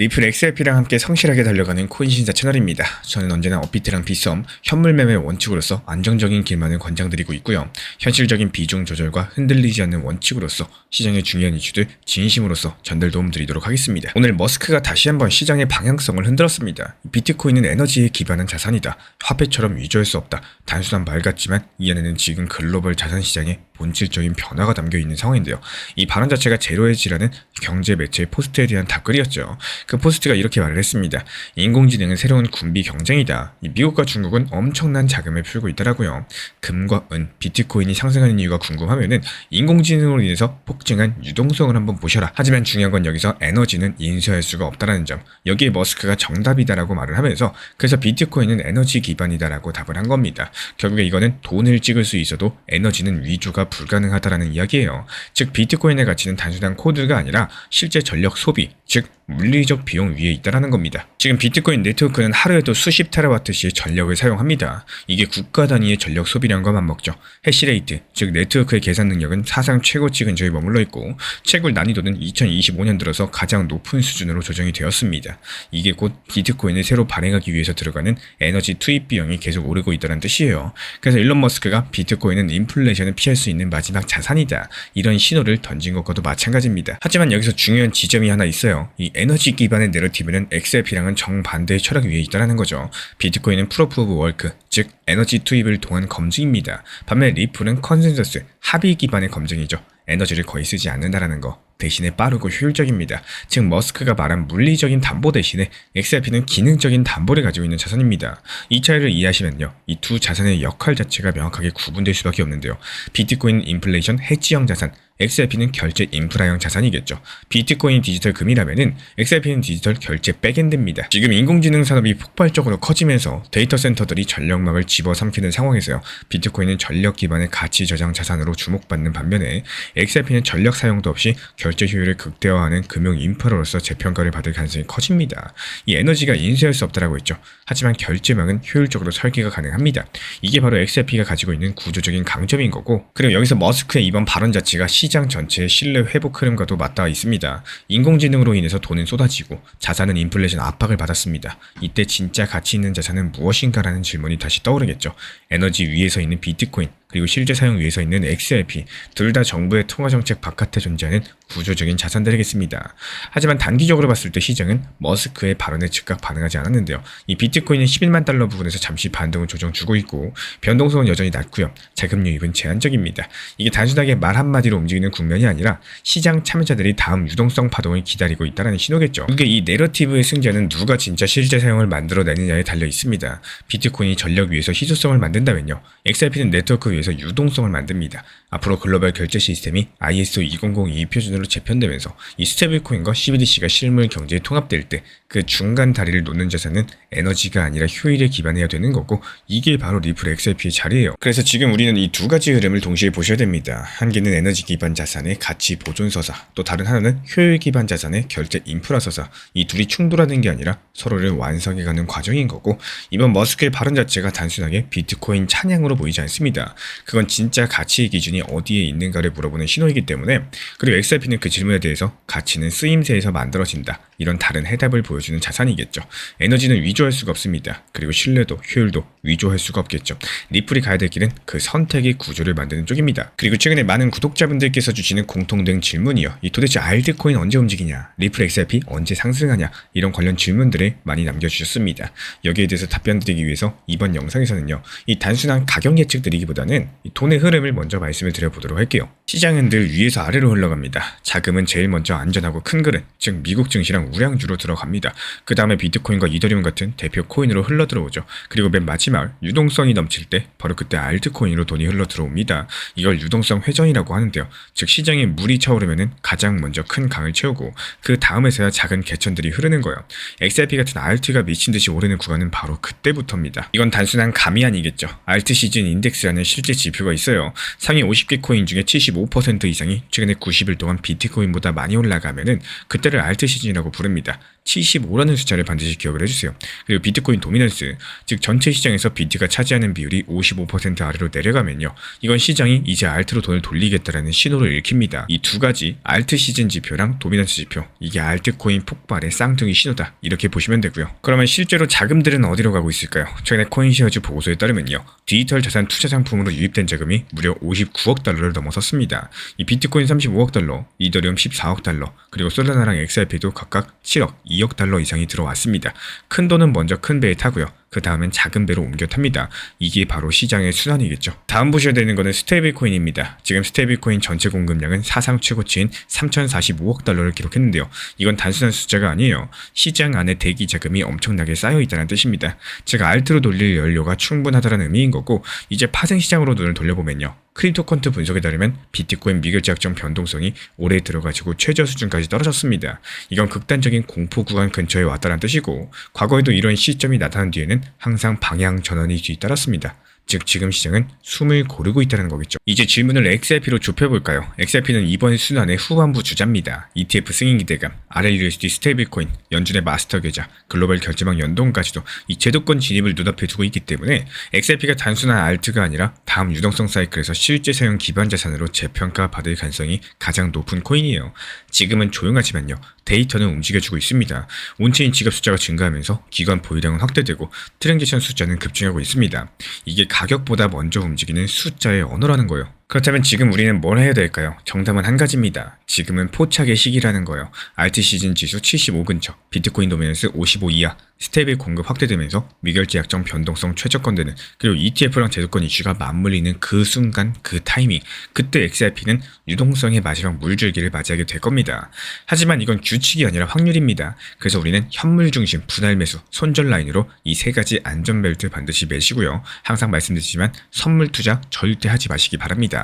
리플 XRP랑 함께 성실하게 달려가는 코인 신사 채널입니다. 저는 언제나 업비트랑 빗썸, 현물 매매 원칙으로서 안정적인 길만을 권장드리고 있고요. 현실적인 비중 조절과 흔들리지 않는 원칙으로서 시장의 중요한 이슈들 진심으로서 전달 도움드리도록 하겠습니다. 오늘 머스크가 다시 한번 시장의 방향성을 흔들었습니다. 비트코인은 에너지에 기반한 자산이다. 화폐처럼 위조할 수 없다. 단순한 말 같지만 이 안에는 지금 글로벌 자산 시장에 본질적인 변화가 담겨 있는 상황인데요. 이 발언 자체가 제로헤지라는 경제 매체의 포스트에 대한 답글이었죠. 그 포스트가 이렇게 말을 했습니다. 인공지능은 새로운 군비 경쟁이다. 미국과 중국은 엄청난 자금을 풀고 있더라고요. 금과 은, 비트코인이 상승하는 이유가 궁금하면은 인공지능으로 인해서 폭증한 유동성을 한번 보셔라. 하지만 중요한 건 여기서 에너지는 인수할 수가 없다라는 점. 여기에 머스크가 정답이다라고 말을 하면서 그래서 비트코인은 에너지 기반이다라고 답을 한 겁니다. 결국에 이거는 돈을 찍을 수 있어도 에너지는 위조가 불가능하다라는 이야기예요. 즉 비트코인의 가치는 단순한 코드가 아니라 실제 전력 소비, 즉 물리적 비용 위에 있다라는 겁니다. 지금 비트코인 네트워크는 하루에도 수십 테라와트씩 전력을 사용합니다. 이게 국가 단위의 전력 소비량과 맞먹죠. 해시레이트, 즉 네트워크의 계산 능력은 사상 최고치 근처에 머물러 있고 채굴 난이도는 2025년 들어서 가장 높은 수준으로 조정이 되었습니다. 이게 곧 비트코인을 새로 발행하기 위해서 들어가는 에너지 투입 비용이 계속 오르고 있다는 뜻이에요. 그래서 일론 머스크가 비트코인은 인플레이션을 피할 수 있는 마지막 자산이다. 이런 신호를 던진 것과도 마찬가지입니다. 하지만 여기서 중요한 지점이 하나 있어요. 이 에너지 기반의 내러티브는 XRP랑은 정반대의 철학 위에 있다는 거죠. 비트코인은 프로프 오브 워크, 즉 에너지 투입을 통한 검증입니다. 반면 리플은 컨센서스, 합의 기반의 검증이죠. 에너지를 거의 쓰지 않는다라는 거. 대신에 빠르고 효율적입니다. 즉 머스크가 말한 물리적인 담보 대신에 XRP는 기능적인 담보를 가지고 있는 자산입니다. 이 차이를 이해하시면요. 이 두 자산의 역할 자체가 명확하게 구분될 수밖에 없는데요. 비트코인 인플레이션 해지형 자산, XRP는 결제 인프라형 자산이겠죠. 비트코인 디지털 금이라면은 XRP는 디지털 결제 백엔드입니다. 지금 인공지능 산업이 폭발적으로 커지면서 데이터 센터들이 전력망을 집어삼키는 상황에서요. 비트코인은 전력 기반의 가치 저장 자산으로 주목받는 반면에 XRP는 전력 사용도 없이 결제 효율을 극대화하는 금융 인프라로서 재평가를 받을 가능성이 커집니다. 이 에너지가 인수할 수 없다라고 했죠. 하지만 결제망은 효율적으로 설계가 가능합니다. 이게 바로 XRP가 가지고 있는 구조적인 강점인 거고, 그리고 여기서 머스크의 이번 발언 자체가 시장 전체의 신뢰 회복 흐름과도 맞닿아 있습니다. 인공지능으로 인해서 돈은 쏟아지고 자산은 인플레이션 압박을 받았습니다. 이때 진짜 가치 있는 자산은 무엇인가라는 질문이 다시 떠오르겠죠. 에너지 위에서 있는 비트코인, 그리고 실제 사용 위에서 있는 XRP, 둘 다 정부의 통화정책 바깥에 존재하는 구조적인 자산들이겠습니다. 하지만 단기적으로 봤을 때 시장은 머스크의 발언에 즉각 반응하지 않았는데요. 이 비트코인은 11만 달러 부근에서 잠시 반등을 조정주고 있고 변동성은 여전히 낮고요. 자금 유입은 제한적입니다. 이게 단순하게 말 한마디로 움직이는 국면이 아니라 시장 참여자들이 다음 유동성 파동을 기다리고 있다는 신호겠죠. 이게 이 내러티브의 승자는 누가 진짜 실제 사용을 만들어내느냐에 달려 있습니다. 비트코인이 전력 위에서 희소성을 만든다면요. XRP는 네트워크 위에서 유동성을 만듭니다. 앞으로 글로벌 결제 시스템이 ISO 2002 표준으로 재편되면서 이 스테이블코인과 CBDC가 실물 경제에 통합될 때 그 중간 다리를 놓는 자산은 에너지가 아니라 효율에 기반해야 되는 거고, 이게 바로 리플 XRP의 자리예요. 그래서 지금 우리는 이 두 가지 흐름을 동시에 보셔야 됩니다. 한 개는 에너지 기반 자산의 가치 보존 서사, 또 다른 하나는 효율 기반 자산의 결제 인프라 서사. 이 둘이 충돌하는 게 아니라 서로를 완성해가는 과정인 거고, 이번 머스크의 발언 자체가 단순하게 비트코인 찬양으로 보이지 않습니다. 그건 진짜 가치의 기준이 어디에 있는가를 물어보는 신호이기 때문에, 그리고 XRP는 그 질문에 대해서 가치는 쓰임새에서 만들어진다, 이런 다른 해답을 보여주는 자산이겠죠. 에너지는 위조할 수가 없습니다. 그리고 신뢰도, 효율도 위조할 수가 없겠죠. 리플이 가야 될 길은 그 선택의 구조를 만드는 쪽입니다. 그리고 최근에 많은 구독자분들께서 주시는 공통된 질문이요. 이 도대체 알트코인 언제 움직이냐? 리플 XRP 언제 상승하냐? 이런 관련 질문들을 많이 남겨주셨습니다. 여기에 대해서 답변 드리기 위해서 이번 영상에서는요. 이 단순한 가격 예측 드리기보다는 이 돈의 흐름을 먼저 말씀을 드려보도록 할게요. 시장은 늘 위에서 아래로 흘러갑니다. 자금은 제일 먼저 안전하고 큰 그릇, 즉 미국 증시랑 우량주로 들어갑니다. 그 다음에 비트코인과 이더리움 같은 대표 코인으로 흘러들어오죠. 그리고 맨 마지막 유동성이 넘칠 때 바로 그때 알트코인으로 돈이 흘러들어옵니다. 이걸 유동성 회전이라고 하는데요. 즉 시장에 물이 차오르면 가장 먼저 큰 강을 채우고 그 다음에서야 작은 개천들이 흐르는 거예요. XRP 같은 알트가 미친듯이 오르는 구간은 바로 그때부터입니다. 이건 단순한 감이 아니겠죠. 알트 시즌 인덱스라는 실제 지표가 있어요. 상위 50개 코인 중에 75% 이상이 최근에 90일 동안 비트코인보다 많이 올라가면은 그때를 알트 시즌이라고 부릅니다. 75라는 숫자를 반드시 기억을 해주세요. 그리고 비트코인 도미넌스, 즉 전체 시장에서 비트가 차지하는 비율이 55% 아래로 내려가면요, 이건 시장이 이제 알트로 돈을 돌리겠다라는 신호를 읽힙니다. 이 두 가지 알트 시즌 지표랑 도미넌스 지표, 이게 알트코인 폭발의 쌍둥이 신호다, 이렇게 보시면 되고요. 그러면 실제로 자금들은 어디로 가고 있을까요? 최근에 코인시어즈 보고서에 따르면요, 디지털 자산 투자 상품으로 유입된 자금이 무려 59억 달러를 넘어섰습니다. 이 비트코인 35억 달러, 이더리움 14억 달러, 그리고 솔라나랑 XRP도 각각 7억, 2억 달러 이상이 들어왔습니다. 큰 돈은 먼저 큰 배에 타고요, 그 다음엔 작은 배로 옮겨 탑니다. 이게 바로 시장의 순환이겠죠. 다음 보셔야 되는 것은 스테이블 코인입니다. 지금 스테이블 코인 전체 공급량은 사상 최고치인 3,045억 달러를 기록했는데요. 이건 단순한 숫자가 아니에요. 시장 안에 대기 자금이 엄청나게 쌓여 있다는 뜻입니다. 제가 알트로 돌릴 연료가 충분하다는 의미인 거고, 이제 파생 시장으로 눈을 돌려보면요, 크립토 퀀트 분석에 따르면 비트코인 미결제 약정 변동성이 올해 들어가지고 최저 수준까지 떨어졌습니다. 이건 극단적인 공포 구간 근처에 왔다는 뜻이고, 과거에도 이런 시점이 나타난 뒤에는 항상 방향 전환이 뒤따랐습니다. 즉 지금 시장은 숨을 고르고 있다는 거겠죠. 이제 질문을 XRP로 좁혀볼까요? XRP는 이번 순환의 후반부 주자입니다. ETF 승인 기대감, RLUSD 스테이블코인, 연준의 마스터 계좌, 글로벌 결제망 연동까지도 이 제도권 진입을 눈앞에 두고 있기 때문에 XRP가 단순한 알트가 아니라 다음 유동성 사이클에서 실제 사용 기반 자산으로 재평가받을 가능성이 가장 높은 코인이에요. 지금은 조용하지만요, 데이터는 움직여주고 있습니다. 온체인 지갑 숫자가 증가하면서 기관 보유량은 확대되고 트랜잭션 숫자는 급증하고 있습니다. 이게 가격보다 먼저 움직이는 숫자의 언어라는 거예요. 그렇다면 지금 우리는 뭘 해야 될까요? 정답은 한 가지입니다. 지금은 포착의 시기라는 거예요. 알트 시즌 지수 75 근처, 비트코인 도미넌스 55 이하, 스테이블 공급 확대되면서 미결제 약정 변동성 최저권되는, 그리고 ETF랑 제도권 이슈가 맞물리는 그 순간, 그 타이밍, 그때 XRP는 유동성의 마지막 물줄기를 맞이하게 될 겁니다. 하지만 이건 규칙이 아니라 확률입니다. 그래서 우리는 현물 중심, 분할 매수, 손절 라인으로 이 세 가지 안전벨트 반드시 매시고요. 항상 말씀드리지만 선물 투자 절대 하지 마시기 바랍니다.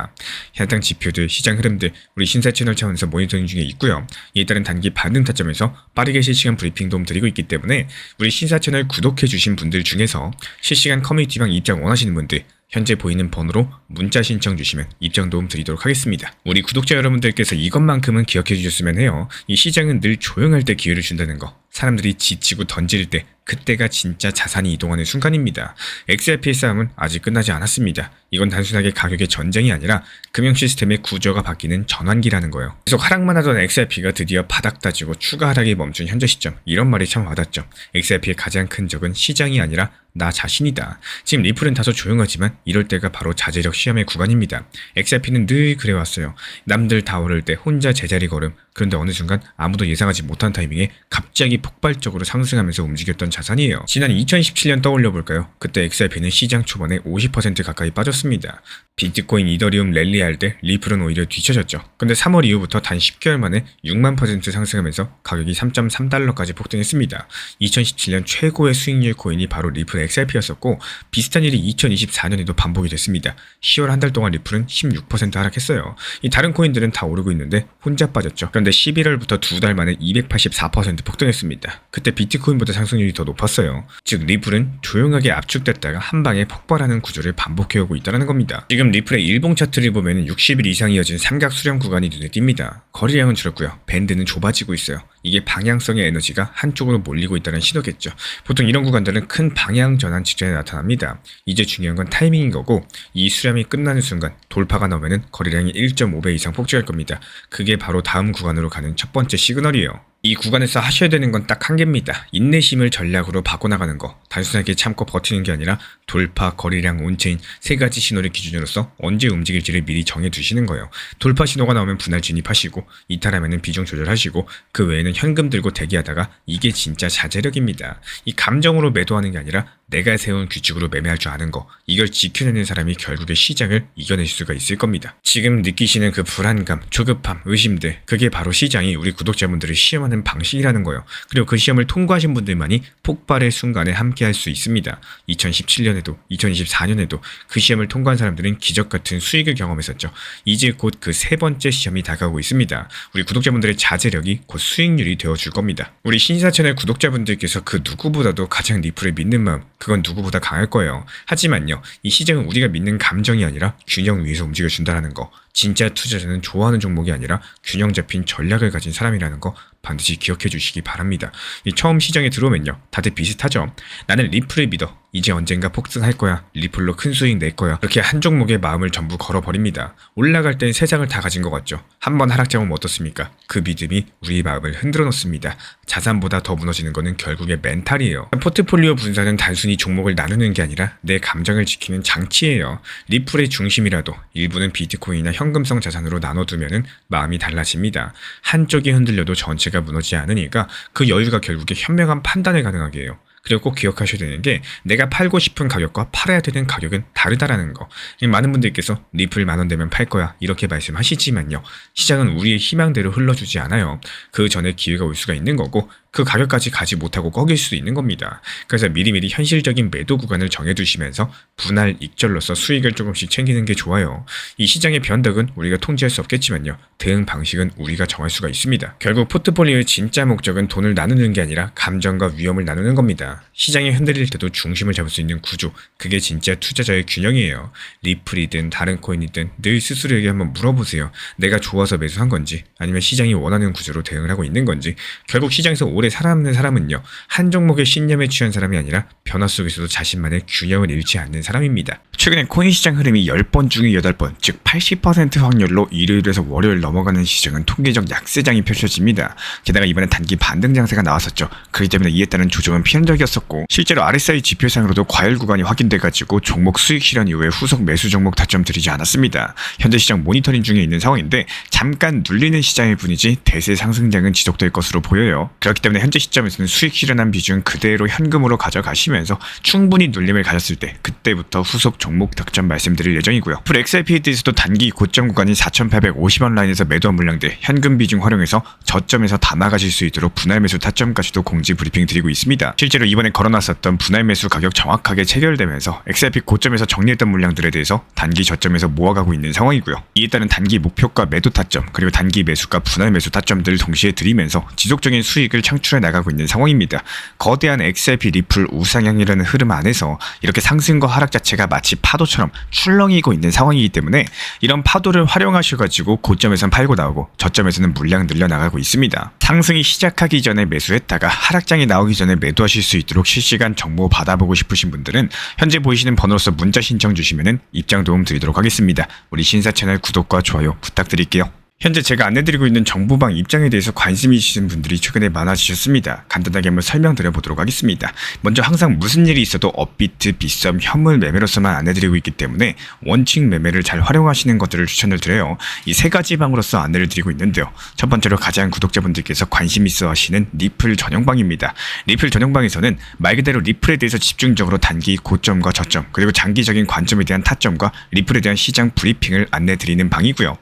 해당 지표들, 시장 흐름들 우리 신사 채널 차원에서 모니터링 중에 있고요. 이에 따른 단기 반등 타점에서 빠르게 실시간 브리핑 도움 드리고 있기 때문에 우리 신사 채널 구독해주신 분들 중에서 실시간 커뮤니티방 입장 원하시는 분들, 현재 보이는 번호로 문자 신청 주시면 입장 도움 드리도록 하겠습니다. 우리 구독자 여러분들께서 이것만큼은 기억해 주셨으면 해요. 이 시장은 늘 조용할 때 기회를 준다는 거. 사람들이 지치고 던질 때, 그때가 진짜 자산이 이동하는 순간입니다. XRP의 싸움은 아직 끝나지 않았습니다. 이건 단순하게 가격의 전쟁이 아니라 금융 시스템의 구조가 바뀌는 전환기라는 거예요. 계속 하락만 하던 XRP가 드디어 바닥 다지고 추가 하락이 멈춘 현재 시점, 이런 말이 참 와닿죠. XRP의 가장 큰 적은 시장이 아니라 나 자신이다. 지금 리플은 다소 조용하지만 이럴 때가 바로 자제력 시험의 구간입니다. XRP는 늘 그래왔어요. 남들 다 오를 때 혼자 제자리 걸음. 그런데 어느 순간 아무도 예상하지 못한 타이밍에 갑자기 폭발적으로 상승하면서 움직였던 자산이에요. 지난 2017년 떠올려볼까요? 그때 XRP는 시장 초반에 50% 가까이 빠졌습니다. 비트코인, 이더리움 랠리할 때 리플은 오히려 뒤처졌죠. 근데 3월 이후부터 단 10개월 만에 6만% 상승하면서 가격이 3.3달러까지 폭등했습니다. 2017년 최고의 수익률 코인이 바로 리플 XRP였었고, 비슷한 일이 2024년에도 반복이 됐습니다. 10월 한 달 동안 리플은 16% 하락했어요. 이 다른 코인들은 다 오르고 있는데 혼자 빠졌죠. 그런데 11월부터 두 달 만에 284% 폭등했습니다. 그때 비트코인보다 상승률이 더 높았어요. 즉 리플은 조용하게 압축됐다가 한 방에 폭발하는 구조를 반복해오고 있다는 겁니다. 지금 리플의 일봉 차트를 보면 60일 이상 이어진 삼각 수렴 구간이 눈에 띕니다. 거래량은 줄었고요. 밴드는 좁아지고 있어요. 이게 방향성의 에너지가 한쪽으로 몰리고 있다는 신호겠죠. 보통 이런 구간들은 큰 방향 전환 직전에 나타납니다. 이제 중요한 건 타이밍인 거고, 이 수렴이 끝나는 순간 돌파가 나오면 거래량이 1.5배 이상 폭증할 겁니다. 그게 바로 다음 구간으로 가는 첫 번째 시그널이에요. 이 구간에서 하셔야 되는 건 딱 한 개입니다. 인내심을 전략으로 바꿔나가는 거. 단순하게 참고 버티는 게 아니라 돌파, 거래량, 온체인 세 가지 신호를 기준으로서 언제 움직일지를 미리 정해두시는 거예요. 돌파 신호가 나오면 분할 진입하시고, 이탈하면 비중 조절하시고, 그 외에는 현금 들고 대기하다가 이게 진짜 자제력입니다. 이 감정으로 매도하는 게 아니라 내가 세운 규칙으로 매매할 줄 아는 거. 이걸 지켜내는 사람이 결국에 시장을 이겨낼 수가 있을 겁니다. 지금 느끼시는 그 불안감, 조급함, 의심들, 그게 바로 시장이 우리 구독자분들을 시험하는 방식이라는 거예요. 그리고 그 시험을 통과하신 분들만이 폭발의 순간에 함께할 수 있습니다. 2017년에도 2024년에도 그 시험을 통과한 사람들은 기적같은 수익을 경험했었죠. 이제 곧 그 세 번째 시험이 다가오고 있습니다. 우리 구독자분들의 자제력이 곧 수익률이 되어줄 겁니다. 우리 신사 채널 구독자분들께서 그 누구보다도 가장 리플을 믿는 마음, 그건 누구보다 강할 거예요. 하지만요, 이 시장은 우리가 믿는 감정이 아니라 균형 위에서 움직여준다는 거. 진짜 투자자는 좋아하는 종목이 아니라 균형 잡힌 전략을 가진 사람이라는 거 반드시 기억해 주시기 바랍니다. 이 처음 시장에 들어오면요, 다들 비슷하죠. 나는 리플을 믿어. 이제 언젠가 폭등할 거야. 리플로 큰 수익 낼 거야. 이렇게 한 종목에 마음을 전부 걸어버립니다. 올라갈 땐 세상을 다 가진 것 같죠. 한번 하락 잡으면 어떻습니까? 그 믿음이 우리 마음을 흔들어 놓습니다. 자산보다 더 무너지는 거는 결국에 멘탈이에요. 포트폴리오 분산은 단순히 종목을 나누는 게 아니라 내 감정을 지키는 장치예요. 리플의 중심이라도 일부는 비트코인이나 현금성 자산으로 나눠두면은 마음이 달라집니다. 한쪽이 흔들려도 전체가 무너지지 않으니까 그 여유가 결국에 현명한 판단을 가능하게 해요. 그리고 꼭 기억하셔야 되는 게 내가 팔고 싶은 가격과 팔아야 되는 가격은 다르다라는 거. 많은 분들께서 리플 10,000원 되면 팔 거야 이렇게 말씀하시지만요, 시장은 우리의 희망대로 흘러주지 않아요. 그 전에 기회가 올 수가 있는 거고 그 가격까지 가지 못하고 꺾일 수도 있는 겁니다. 그래서 미리미리 현실적인 매도 구간을 정해두시면서 분할 익절로서 수익을 조금씩 챙기는 게 좋아요. 이 시장의 변덕은 우리가 통제할 수 없겠지만요, 대응 방식은 우리가 정할 수가 있습니다. 결국 포트폴리오의 진짜 목적은 돈을 나누는 게 아니라 감정과 위험을 나누는 겁니다. 시장이 흔들릴 때도 중심을 잡을 수 있는 구조, 그게 진짜 투자자의 균형이에요. 리플이든 다른 코인이든 늘 스스로에게 한번 물어보세요. 내가 좋아서 매수한 건지 아니면 시장이 원하는 구조로 대응을 하고 있는 건지. 결국 시장에서 오래 살아남는 사람은요, 한 종목의 신념에 취한 사람이 아니라 변화 속에서도 자신만의 균형을 잃지 않는 사람입니다. 최근에 코인 시장 흐름이 10번 중에 8번, 즉 80% 확률로 일요일에서 월요일 넘어가는 시장은 통계적 약세장이 펼쳐집니다. 게다가 이번에 단기 반등 장세가 나왔었죠. 그렇기 때문에 이에 따른 조정은 피한적이었었고, 실제로 RSI 지표상으로도 과열 구간이 확인돼가지고 종목 수익 실현 이후에 후속 매수 종목 타점 들이지 않았습니다. 현재 시장 모니터링 중에 있는 상황인데 잠깐 눌리는 시장일 뿐이지 대세 상승장은 지속될 것으로 보여요. 그렇기 때문에 현재 시점에서는 수익 실현한 비중 그대로 현금으로 가져가시면서 충분히 눌림을 가졌을 때 그때부터 후속 종목 득점 말씀드릴 예정이고요. XRP에서도 단기 고점 구간인 4,850원 라인에서 매도한 물량들 현금 비중 활용해서 저점에서 담아가실 수 있도록 분할 매수 타점까지도 공지 브리핑 드리고 있습니다. 실제로 이번에 걸어놨었던 분할 매수 가격 정확하게 체결되면서 XRP 고점에서 정리했던 물량들에 대해서 단기 저점에서 모아가고 있는 상황이고요. 이에 따른 단기 목표가 매도 타점 그리고 단기 매수가 분할 매수 타점들을 동시에 드리면서 지속적인 수익을 창출해 나가고 있는 상황입니다. 거대한 XRP 리플 우상향이라는 흐름 안에서 이렇게 상승과 하락 자체가 마치 파도처럼 출렁이고 있는 상황이기 때문에 이런 파도를 활용하셔가지고 고점에선 팔고 나오고 저점에서는 물량 늘려나가고 있습니다. 상승이 시작하기 전에 매수했다가 하락장이 나오기 전에 매도하실 수 있도록 실시간 정보 받아보고 싶으신 분들은 현재 보이시는 번호로서 문자 신청 주시면 입장 도움 드리도록 하겠습니다. 우리 신사 채널 구독과 좋아요 부탁드릴게요. 현재 제가 안내드리고 있는 정보방 입장에 대해서 관심이 있으신 분들이 최근에 많아지셨습니다. 간단하게 한번 설명드려보도록 하겠습니다. 먼저 항상 무슨 일이 있어도 업비트, 빗썸, 현물 매매로서만 안내드리고 있기 때문에 원칙 매매를 잘 활용하시는 것들을 추천을 드려요. 이 세 가지 방으로서 안내를 드리고 있는데요. 첫 번째로 가장 구독자분들께서 관심 있어 하시는 리플 전용방입니다. 리플 전용방에서는 말 그대로 리플에 대해서 집중적으로 단기 고점과 저점 그리고 장기적인 관점에 대한 타점과 리플에 대한 시장 브리핑을 안내드리는 방이고요.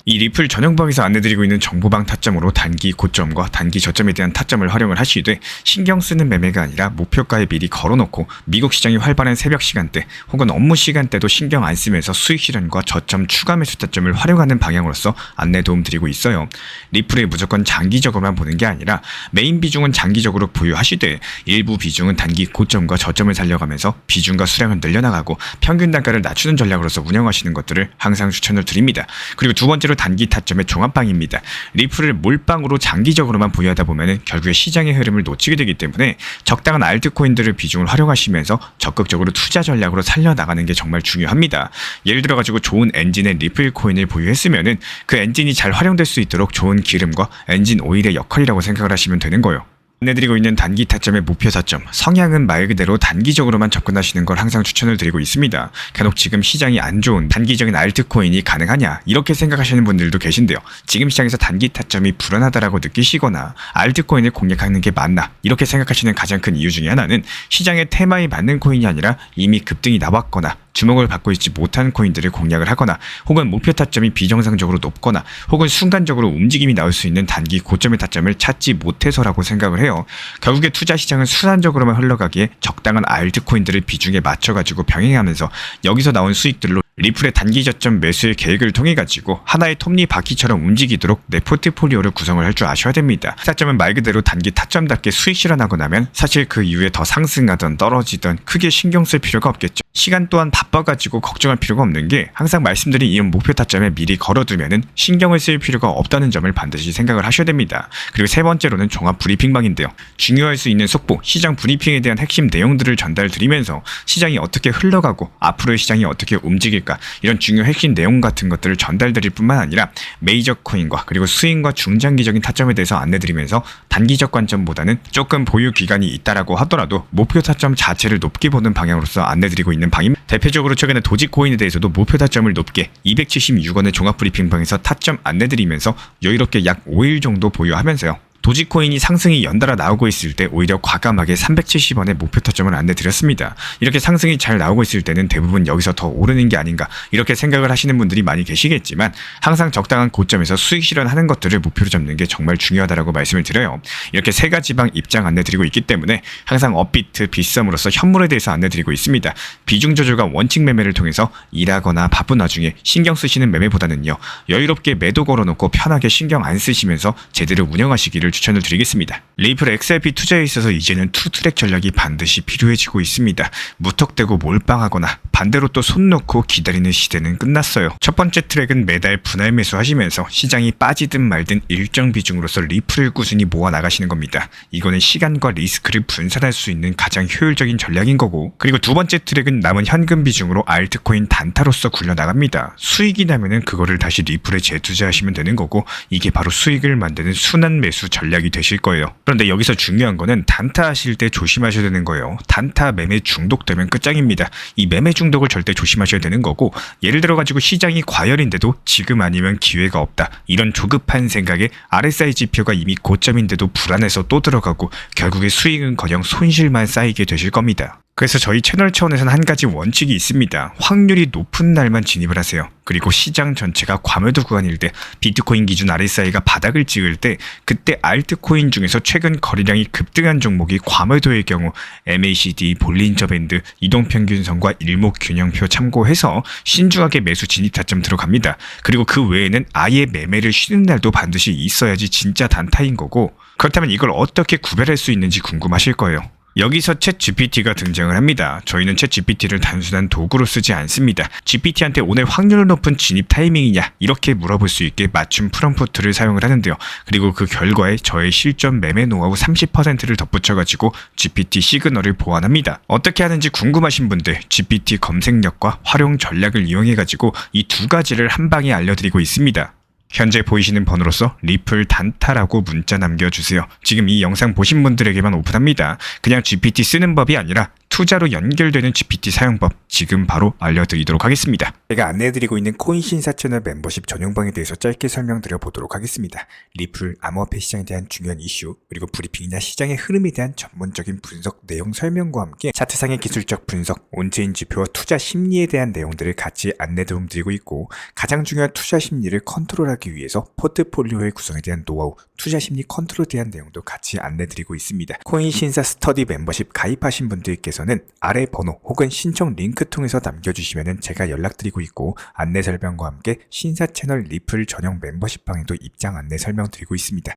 이 리플 전용방에서 안내드리고 있는 정보방 타점으로 단기 고점과 단기 저점에 대한 타점을 활용을 하시되 신경 쓰는 매매가 아니라 목표가에 미리 걸어놓고 미국 시장이 활발한 새벽 시간대 혹은 업무 시간대도 신경 안 쓰면서 수익 실현과 저점 추가 매수 타점을 활용하는 방향으로서 안내 도움 드리고 있어요. 리플에 무조건 장기적으로만 보는 게 아니라 메인 비중은 장기적으로 보유하시되 일부 비중은 단기 고점과 저점을 살려가면서 비중과 수량을 늘려나가고 평균 단가를 낮추는 전략으로서 운영하시는 것들을 항상 추천을 드립니다. 그리고 두 번째로 단기 타점의 종합방입니다. 리플을 몰빵으로 장기적으로만 보유하다 보면 결국에 시장의 흐름을 놓치게 되기 때문에 적당한 알트코인들을 비중을 활용하시면서 적극적으로 투자 전략으로 살려나가는 게 정말 중요합니다. 예를 들어가지고 좋은 엔진의 리플 코인을 보유했으면은 그 엔진이 잘 활용될 수 있도록 좋은 기름과 엔진 오일의 역할이라고 생각을 하시면 되는 거예요. 안내드리고 있는 단기 타점의 목표 타점, 성향은 말 그대로 단기적으로만 접근하시는 걸 항상 추천을 드리고 있습니다. 간혹 지금 시장이 안 좋은 단기적인 알트코인이 가능하냐 이렇게 생각하시는 분들도 계신데요. 지금 시장에서 단기 타점이 불안하다라고 느끼시거나 알트코인을 공략하는 게 맞나 이렇게 생각하시는 가장 큰 이유 중에 하나는 시장의 테마에 맞는 코인이 아니라 이미 급등이 나왔거나 주목을 받고 있지 못한 코인들을 공략을 하거나 혹은 목표 타점이 비정상적으로 높거나 혹은 순간적으로 움직임이 나올 수 있는 단기 고점의 타점을 찾지 못해서라고 생각을 해요. 결국에 투자 시장은 순환적으로만 흘러가기에 적당한 알트코인들을 비중에 맞춰가지고 병행하면서 여기서 나온 수익들로 리플의 단기 저점 매수의 계획을 통해 가지고 하나의 톱니바퀴처럼 움직이도록 내 포트폴리오를 구성을 할 줄 아셔야 됩니다. 타점은 말 그대로 단기 타점답게 수익 실현하고 나면 사실 그 이후에 더 상승하던 떨어지던 크게 신경 쓸 필요가 없겠죠. 시간 또한 바빠가지고 걱정할 필요가 없는 게 항상 말씀드린 이런 목표 타점에 미리 걸어두면은 신경을 쓸 필요가 없다는 점을 반드시 생각을 하셔야 됩니다. 그리고 세 번째로는 종합 브리핑방인데요. 중요할 수 있는 속보, 시장 브리핑에 대한 핵심 내용들을 전달 드리면서 시장이 어떻게 흘러가고 앞으로의 시장이 어떻게 움직일까 이런 중요 핵심 내용 같은 것들을 전달드릴 뿐만 아니라 메이저 코인과 그리고 스윙과 중장기적인 타점에 대해서 안내드리면서 단기적 관점보다는 조금 보유 기간이 있다라고 하더라도 목표 타점 자체를 높게 보는 방향으로서 안내드리고 있는 방입니다. 대표적으로 최근에 도지코인에 대해서도 목표 타점을 높게 276원의 종합 브리핑방에서 타점 안내드리면서 여유롭게 약 5일 정도 보유하면서요. 도지코인이 상승이 연달아 나오고 있을 때 오히려 과감하게 370원의 목표 타점을 안내드렸습니다. 이렇게 상승이 잘 나오고 있을 때는 대부분 여기서 더 오르는 게 아닌가 이렇게 생각을 하시는 분들이 많이 계시겠지만 항상 적당한 고점에서 수익 실현하는 것들을 목표로 잡는 게 정말 중요하다고 말씀을 드려요. 이렇게 세 가지 방 입장 안내드리고 있기 때문에 항상 업비트, 빗썸으로서 현물에 대해서 안내드리고 있습니다. 비중 조절과 원칙 매매를 통해서 일하거나 바쁜 와중에 신경 쓰시는 매매보다는요. 여유롭게 매도 걸어놓고 편하게 신경 안 쓰시면서 제대로 운영하시기를 추천을 드리겠습니다. 리플 XRP 투자에 있어서 이제는 투트랙 전략이 반드시 필요해지고 있습니다. 무턱대고 몰빵하거나 반대로 또 손 놓고 기다리는 시대는 끝났어요. 첫 번째 트랙은 매달 분할 매수하시면서 시장이 빠지든 말든 일정 비중으로서 리플을 꾸준히 모아 나가시는 겁니다. 이거는 시간과 리스크를 분산할 수 있는 가장 효율적인 전략인 거고, 그리고 두 번째 트랙은 남은 현금 비중으로 알트코인 단타로서 굴려나갑니다. 수익이 나면은 그거를 다시 리플에 재투자하시면 되는 거고, 이게 바로 수익을 만드는 순환 매수 전략이 되실 거예요. 그런데 여기서 중요한 거는 단타 하실 때 조심하셔야 되는 거예요. 단타 매매 중독되면 끝장입니다. 이 매매 중독을 절대 조심하셔야 되는 거고, 예를 들어 가지고 시장이 과열인데도 지금 아니면 기회가 없다 이런 조급한 생각에 RSI 지표가 이미 고점인데도 불안해서 또 들어가고 결국에 수익은커녕 손실만 쌓이게 되실 겁니다. 그래서 저희 채널 차원에서는 한 가지 원칙이 있습니다. 확률이 높은 날만 진입을 하세요. 그리고 시장 전체가 과매도 구간일 때, 비트코인 기준 RSI가 바닥을 찍을 때, 그때 알트코인 중에서 최근 거래량이 급등한 종목이 과매도의 경우 MACD, 볼린저 밴드, 이동평균선과 일목균형표 참고해서 신중하게 매수 진입 타점 들어갑니다. 그리고 그 외에는 아예 매매를 쉬는 날도 반드시 있어야지 진짜 단타인 거고, 그렇다면 이걸 어떻게 구별할 수 있는지 궁금하실 거예요. 여기서 챗 GPT가 등장을 합니다. 저희는 챗 GPT를 단순한 도구로 쓰지 않습니다. GPT한테 오늘 확률 높은 진입 타이밍이냐 이렇게 물어볼 수 있게 맞춤 프롬프트를 사용을 하는데요. 그리고 그 결과에 저의 실전 매매 노하우 30%를 덧붙여가지고 GPT 시그널을 보완합니다. 어떻게 하는지 궁금하신 분들 GPT 검색력과 활용 전략을 이용해가지고 이 두 가지를 한 방에 알려드리고 있습니다. 현재 보이시는 번호로서 리플 단타라고 문자 남겨주세요. 지금 이 영상 보신 분들에게만 오픈합니다. 그냥 GPT 쓰는 법이 아니라 투자로 연결되는 GPT 사용법 지금 바로 알려드리도록 하겠습니다. 제가 안내해드리고 있는 코인 신사 채널 멤버십 전용방에 대해서 짧게 설명드려 보도록 하겠습니다. 리플, 암호화폐 시장에 대한 중요한 이슈, 그리고 브리핑이나 시장의 흐름에 대한 전문적인 분석 내용 설명과 함께 차트상의 기술적 분석, 온체인 지표와 투자 심리에 대한 내용들을 같이 안내 도움드리고 있고, 가장 중요한 투자 심리를 컨트롤하기 위해서 포트폴리오의 구성에 대한 노하우, 투자 심리 컨트롤에 대한 내용도 같이 안내드리고 있습니다. 코인 신사 스터디 멤버십 가입하신 분들께서는 아래 번호 혹은 신청 링크 통해서 남겨주시면 제가 연락드리고 있고, 안내 설명과 함께 신사 채널 리플 전용 멤버십 방에도 입장 안내 설명드리고 있습니다.